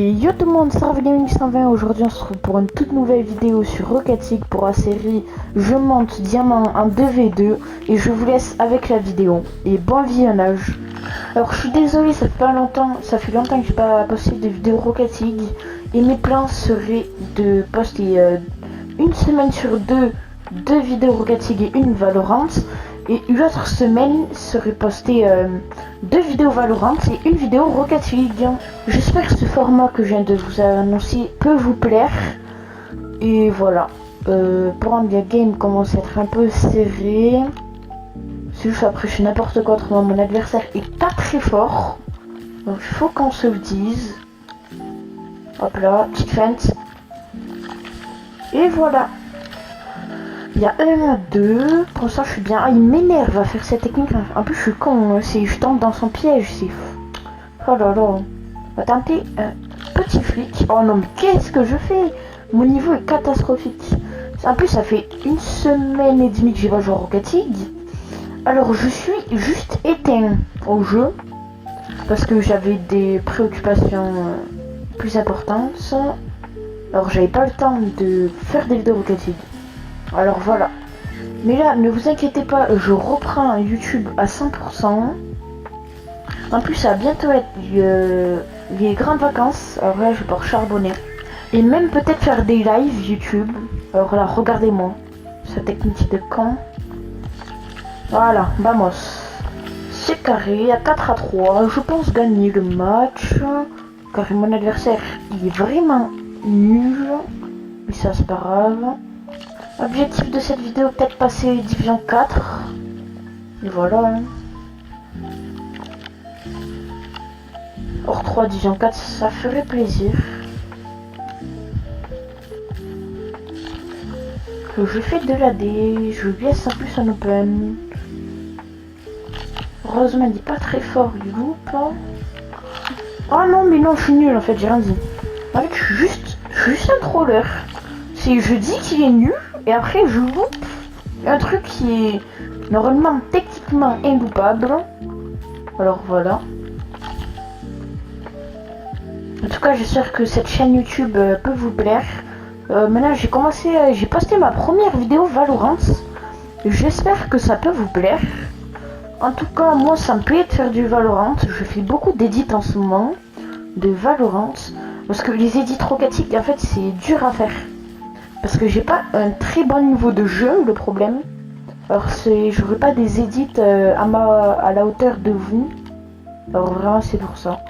Et yo tout le monde, c'est Gaming 120. Aujourd'hui on se retrouve pour une toute nouvelle vidéo sur Rocket League pour la série Je monte diamant en 2v2 et je vous laisse avec la vidéo et bon visionnage. Alors je suis désolé, ça fait longtemps que j'ai pas posté de vidéo Rocket League et mes plans seraient de poster une semaine sur deux vidéos Rocket League et une Valorant. Et l'autre semaine serait posté 2 vidéos Valorant et une vidéo Rocket League. J'espère que ce format que je viens de vous annoncer peut vous plaire. Et voilà. Pour un bien game commence à être un peu serré. C'est juste après je fais n'importe quoi, autrement mon adversaire est pas très fort. Donc il faut qu'on se le dise. Hop là, petite feinte. Et voilà. Il y a 1 à 2, pour ça je suis bien. Ah, il m'énerve à faire cette technique. En plus je suis con, je tombe dans son piège, c'est fou. Oh là là. On va tenter un petit flic. Oh non mais qu'est-ce que je fais? Mon niveau est catastrophique. En plus ça fait 1 semaine et demie que j'ai pas joué à Rocket League. Alors je suis juste éteint au jeu. Parce que j'avais des préoccupations plus importantes. Alors j'avais pas le temps de faire des vidéos Rocket League. Alors voilà. Mais là, ne vous inquiétez pas, je reprends YouTube à 100%. En plus, ça va bientôt être les grandes vacances. Alors là, je vais pouvoir charbonner. Et même peut-être faire des lives YouTube. Alors là, regardez-moi. Cette technique de con. Voilà, vamos. C'est carré, à 4 à 3. Je pense gagner le match. Car mon adversaire, il est vraiment nul. Mais ça, c'est pas grave. Objectif de cette vidéo, peut-être passer Division 4. Et voilà. Hors 3, Division 4, ça ferait plaisir. Je fais de l'AD, je laisse en plus en open. Heureusement, il n'est pas très fort, il loupe. Oh non, mais non, je suis nul en fait, j'ai rien dit. En fait, je suis juste un troller. Je dis qu'il est nul. Et après je loupe un truc qui est normalement techniquement inloupable. Alors voilà. En tout cas j'espère que cette chaîne YouTube peut vous plaire. Maintenant j'ai posté ma première vidéo Valorant. J'espère que ça peut vous plaire. En tout cas moi ça me plaît de faire du Valorant. Je fais beaucoup d'édits en ce moment de Valorant. Parce que les edits Rocket League en fait c'est dur à faire. Parce que j'ai pas un très bon niveau de jeu, le problème. Alors j'aurais pas des edits à la hauteur de vous. Alors vraiment c'est pour ça.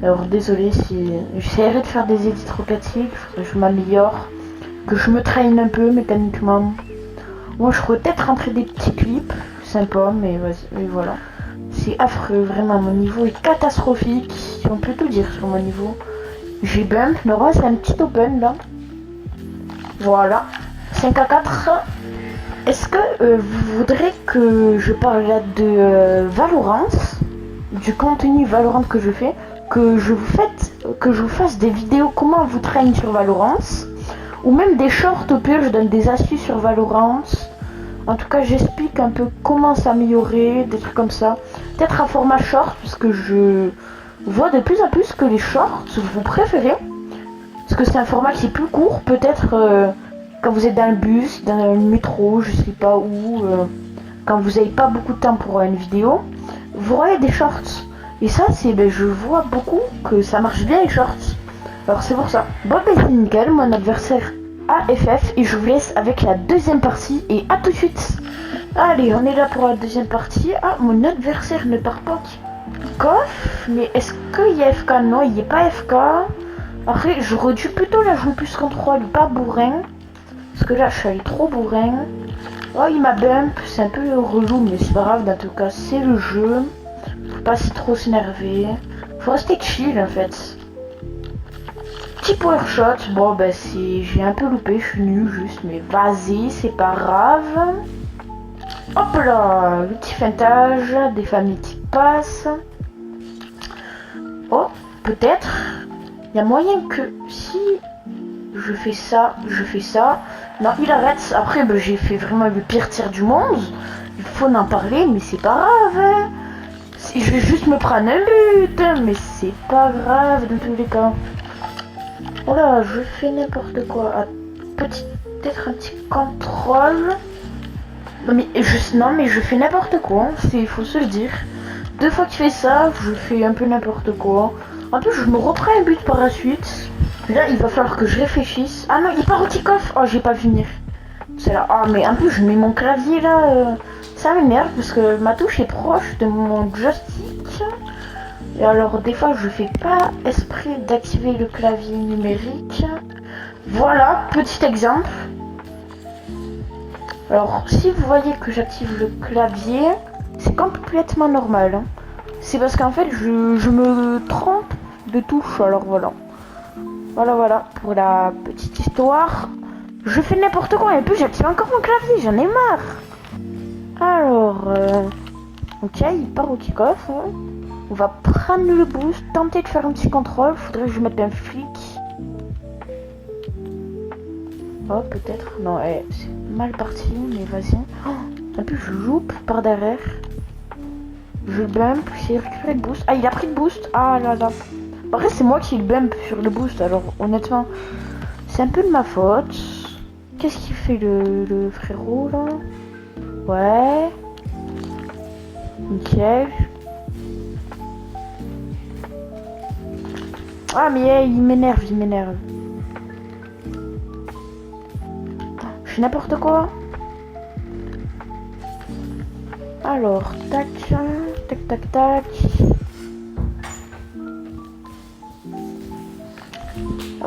Alors désolé si j'essaierai de faire des edits Rocket League, que je m'améliore, que je me traîne un peu mécaniquement. Moi je pourrais peut-être rentrer des petits clips, sympa, mais vas-y, voilà. C'est affreux, vraiment mon niveau est catastrophique. On peut tout dire sur mon niveau. J'ai bump, le reste c'est un petit open là. Voilà, 5 à 4. Est-ce que vous voudrez que je parle là de Valorant, du contenu Valorant que je fais, que je vous fasse des vidéos comment vous traîne sur Valorant, ou même des shorts au pire, je donne des astuces sur Valorant. En tout cas, j'explique un peu comment s'améliorer, des trucs comme ça. Peut-être un format short, parce que je vois de plus en plus que les shorts vous préférez. Parce que c'est un format qui est plus court, peut-être quand vous êtes dans le bus, dans le métro, je sais pas où, quand vous n'avez pas beaucoup de temps pour une vidéo, vous voyez des shorts. Et ça, je vois beaucoup que ça marche bien les shorts. Alors c'est pour ça. Bon, c'est nickel, mon adversaire AFF, et je vous laisse avec la deuxième partie, et à tout de suite. Allez, on est là pour la deuxième partie. Ah, mon adversaire ne part pas. Coff, mais est-ce qu'il y a FK? Non, il n'y a pas FK. Après, j'aurais dû plutôt la jouer plus contrôle, pas bourrin. Parce que là, je suis allé trop bourrin. Oh, il m'a bump, c'est un peu relou, mais c'est pas grave, dans tout cas, c'est le jeu. Faut pas trop s'énerver. Faut rester chill, en fait. Petit power shot, bon, j'ai un peu loupé, je suis nul juste, mais vas-y, c'est pas grave. Hop là, le petit feintage, des familles qui passent. Oh, peut-être. Il y a moyen que si je fais ça. Non, il arrête. Après, j'ai fait vraiment le pire tir du monde. Il faut en parler, mais c'est pas grave. Hein. Si je vais juste me prendre un but, mais c'est pas grave dans tous les cas. Voilà, je fais n'importe quoi. Ah, peut-être un petit contrôle. Non mais je fais n'importe quoi, il faut se le dire. 2 fois que je fais ça, je fais un peu n'importe quoi. En plus, je me reprends un but par la suite. Là, il va falloir que je réfléchisse. Ah non, il part au kick-off. Oh, j'ai pas vu venir. C'est là. Ah, mais en plus, je mets mon clavier là. Ça m'énerve parce que ma touche est proche de mon joystick. Et alors, des fois, je fais pas esprit d'activer le clavier numérique. Voilà, petit exemple. Alors, si vous voyez que j'active le clavier, c'est complètement normal. Hein. C'est parce qu'en fait, je me trompe de touche. Alors voilà. Voilà, pour la petite histoire. Je fais n'importe quoi et puis j'active encore mon clavier, j'en ai marre. Alors, ok, il part au kick-off. Hein. On va prendre le boost, tenter de faire un petit contrôle. Faudrait que je mette un flic. Oh, peut-être. Non, c'est mal parti, mais vas-y. Oh, en plus, je loupe par derrière. Je bump, j'ai récupéré le boost. Ah, il a pris le boost. Ah là là. Après, c'est moi qui le bump sur le boost, alors honnêtement, c'est un peu de ma faute. Qu'est-ce qu'il fait le frérot là? Ouais. Nickel. Ah, mais hey, il m'énerve. Je fais n'importe quoi. Alors, tac.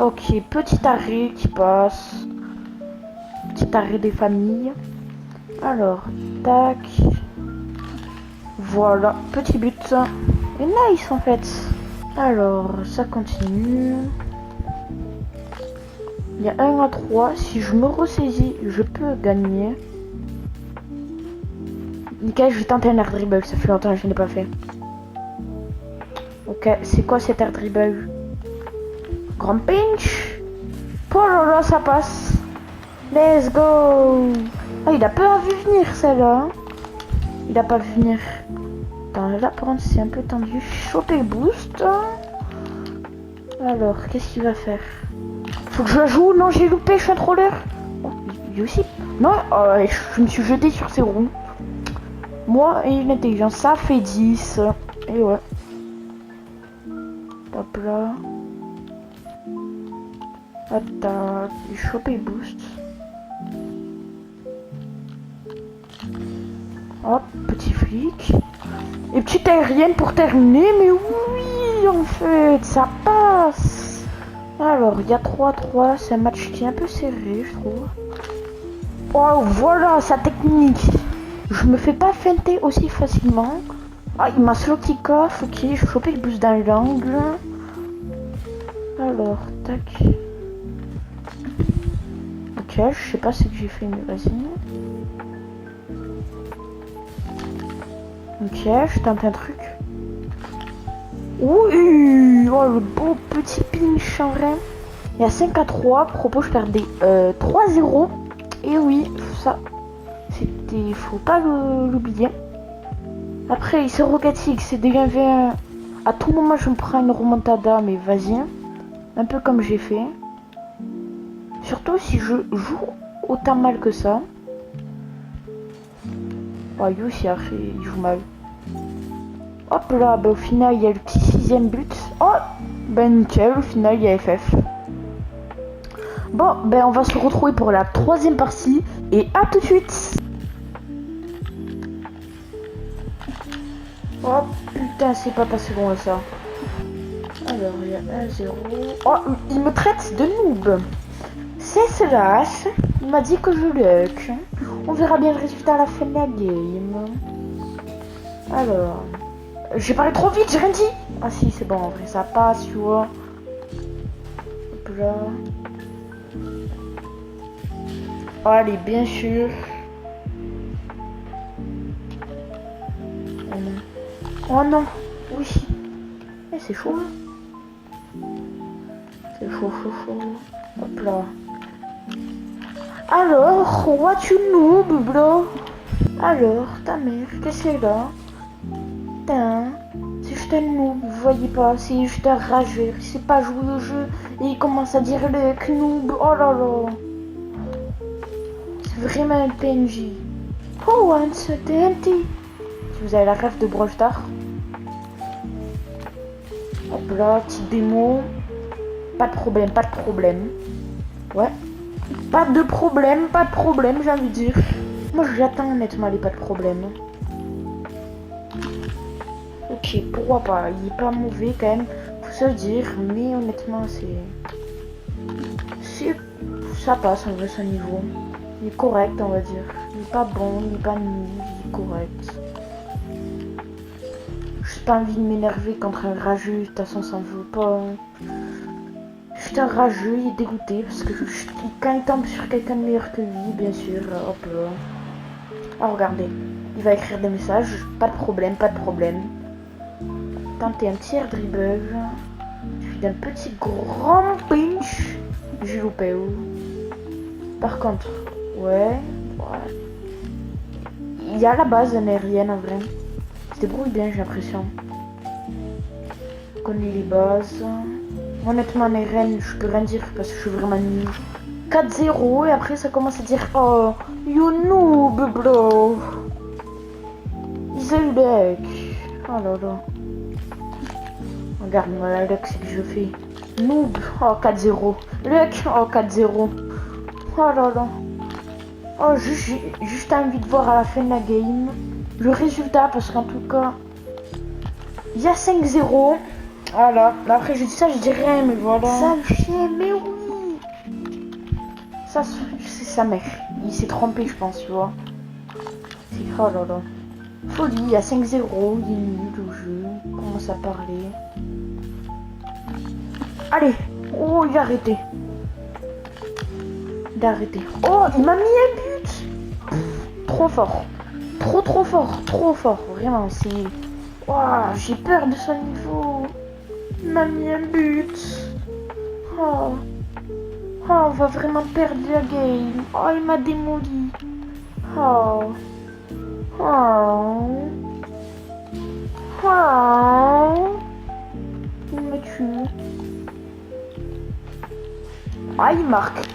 Ok, petit arrêt qui passe. Petit arrêt des familles. Alors, tac. Voilà, petit but. Et nice en fait. Alors, ça continue. Il y a 1 à 3. Si je me ressaisis, je peux gagner. Nickel, je vais tenter un air dribble. Ça fait longtemps que je n'ai pas fait. Ok, c'est quoi cet air dribble? Grand pinch. Oh là là, ça passe. Let's go. Ah, il a pas vu venir celle-là. Il a pas vu venir. Attends, là par contre c'est un peu tendu. Choper le boost. Alors, qu'est-ce qu'il va faire? Faut que je la joue. Non, j'ai loupé, je suis un troller. Oh, lui aussi. Non, je me suis jeté sur ses roues. Moi et l'intelligence, ça fait 10. Et ouais. Hop là. Attends, j'ai chopé le boost. Hop, petit flic. Et petite aérienne pour terminer, mais oui, en fait, ça passe. Alors, il y a 3-3, c'est un match qui est un peu serré, je trouve. Oh, voilà, sa technique. Je me fais pas feinter aussi facilement. Ah, il m'a slow kick-off, ok, j'ai chopé le boost dans l'angle. Alors, tac. Ok, je sais pas ce que j'ai fait, mais vas-y. Ok, je tente un truc. Oui, oh le beau petit pinch en vrai. Il y a 5 à 3, propos je perdais 3-0. Et oui, ça, c'était, faut pas l'oublier. Après, il se rogatique, c'est déjà 20. À tout moment, je me prends une remontada, mais vas-y. Un peu comme j'ai fait. Surtout si je joue autant mal que ça. Oh, Yous, il joue mal. Hop là, bah, au final, il y a le petit 6ème but. Oh, ben nickel, au final, il y a FF. Bon, ben on va se retrouver pour la 3ème partie. Et à tout de suite. Oh putain, c'est pas passé loin ça. Alors, il y a 1-0. Oh, il me traite de noob. C'est Slash. Il m'a dit que je luck. On verra bien le résultat à la fin de la game. Alors, j'ai parlé trop vite, j'ai rien dit. Ah si, c'est bon, en vrai, ça passe, tu vois. Hop là. Oh, allez, bien sûr. Oh non. Oh non. Oui. Eh, c'est chaud. C'est chaud. Hop là. Alors, what you noob, bro? Alors, ta mère, qu'est-ce que c'est là? Putain, c'est juste un noob, vous voyez pas, c'est juste un rageur, il sait pas jouer au jeu et il commence à dire le noob, oh là là. C'est vraiment un PNJ. Who wants a TNT? Si vous avez la rêve de Brawl Stars. Hop là, petite démo. Pas de problème, pas de problème. Ouais. Pas de problème, j'ai envie de dire. Moi j'attends honnêtement les pas de problème. Ok, pourquoi pas, il est pas mauvais quand même, faut se le dire, mais honnêtement ça passe en vrai ce niveau. Il est correct on va dire. Il est pas bon, il est pas nul, il est correct. J'ai pas envie de m'énerver contre un rageux, de toute façon ça me veut pas. Juste un rageux, il est dégoûté parce que quand il tombe sur quelqu'un de meilleur que lui, bien sûr, hop là. Ah regardez, il va écrire des messages, pas de problème, pas de problème. Tenter un tir dribble. Suivi d'un petit grand pinch. J'ai loupé où. Par contre, ouais. Il y a la base aérienne en vrai. Il se débrouille bien, j'ai l'impression. Je connais les bases. Honnêtement, en aérienne, je peux rien dire parce que je suis vraiment nul. 4-0 et après ça commence à dire oh, you noob, bro. He's a luck. Oh là là. Regarde-moi la luck, c'est que je fais. Noob, oh 4-0. Luck, oh 4-0. Oh là là. Oh, juste envie de voir à la fin de la game le résultat parce qu'en tout cas, il y a 5-0. Voilà. Après, je dis ça, je dis rien, mais voilà. Ça me chien, mais oui. Ça, c'est sa mère. Il s'est trompé, je pense, tu vois. Oh là là. Folie, il y a 5-0. Il est nul au jeu. Il commence à parler. Allez. Oh, il a arrêté. D'arrêter. Oh, il m'a mis un but. Trop fort. Trop fort. Vraiment, c'est... Wow, j'ai peur de son niveau. Il m'a mis un but. Oh. Oh, on va vraiment perdre la game. Oh, il m'a démoli. Oh. Oh. Oh. Il me tue. Ah, il marque.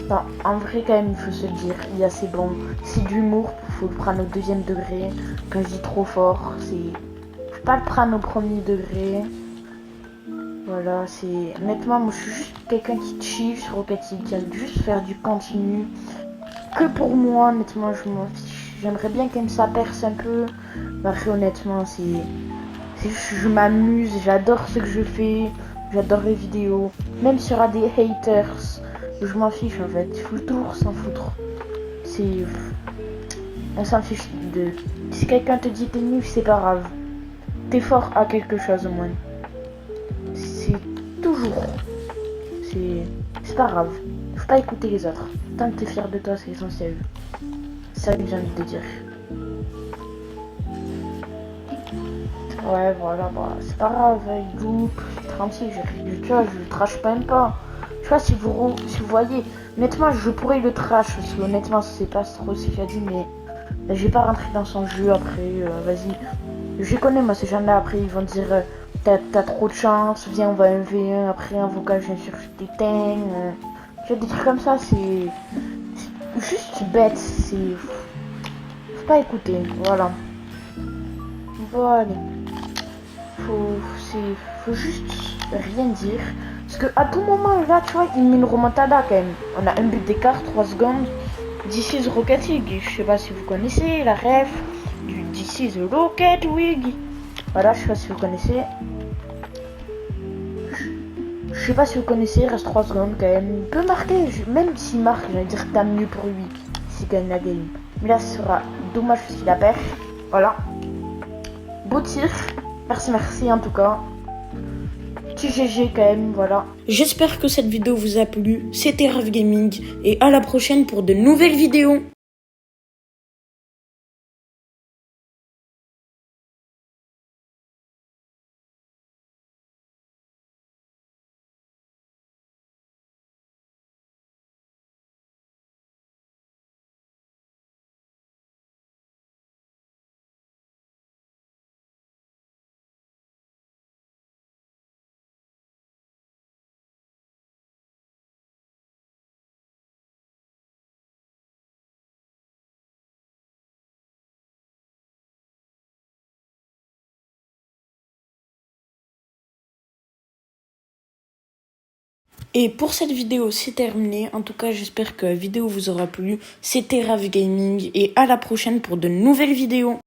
Non, en vrai quand même il faut se le dire, il est assez bon. C'est de l'humour, faut le prendre au deuxième degré. Quand je dis trop fort, faut pas le prendre au premier degré. Voilà, c'est... Honnêtement, moi je suis juste quelqu'un qui chill sur Rocket League, qui aime juste faire du continu. Que pour moi, honnêtement, j'aimerais bien quand même ça perce un peu. Mais après, honnêtement, c'est juste, je m'amuse, j'adore ce que je fais, j'adore les vidéos. Même s'il y aura des haters. Je m'en fiche en fait, il faut toujours s'en foutre. On s'en fiche de... Si quelqu'un te dit t'es nul, c'est pas grave. T'es fort à quelque chose au moins. C'est toujours. C'est pas grave. Faut pas écouter les autres. Tant que t'es fier de toi, c'est essentiel. C'est ça que j'ai envie de dire. Ouais, voilà, bah, c'est pas grave, il loupe, tranquille, tu vois, je le trash même pas. Je sais pas si vous voyez, honnêtement, je pourrais le trash, parce que honnêtement, c'est pas trop ce qu'il a dit, mais je vais pas rentrer dans son jeu après, vas-y. Je connais, moi, ces gens-là, après, ils vont dire, t'as trop de chance, viens, on va 1v1, après, un vocal, je sûr, je t'éteins. Tu vois, des trucs comme ça, c'est juste bête, faut pas écouter, voilà. Voilà. Faut juste rien dire. Parce que à tout moment, là, tu vois, il met une remontada quand même. On a un but d'écart, 3 secondes. This is Rocket League. Je sais pas si vous connaissez la ref du This is Rocket League. Voilà, je sais pas si vous connaissez. Je sais pas si vous connaissez, il reste 3 secondes quand même. Il peut marquer, même s'il marque, je vais dire tant mieux pour lui s'il gagne la game. Mais là, ce sera dommage s'il la perd. Voilà. Beau tir. Merci en tout cas. Petit GG quand même, voilà. J'espère que cette vidéo vous a plu. C'était Raf Gaming et à la prochaine pour de nouvelles vidéos. Et pour cette vidéo, c'est terminé. En tout cas, j'espère que la vidéo vous aura plu. C'était Rav Gaming et à la prochaine pour de nouvelles vidéos.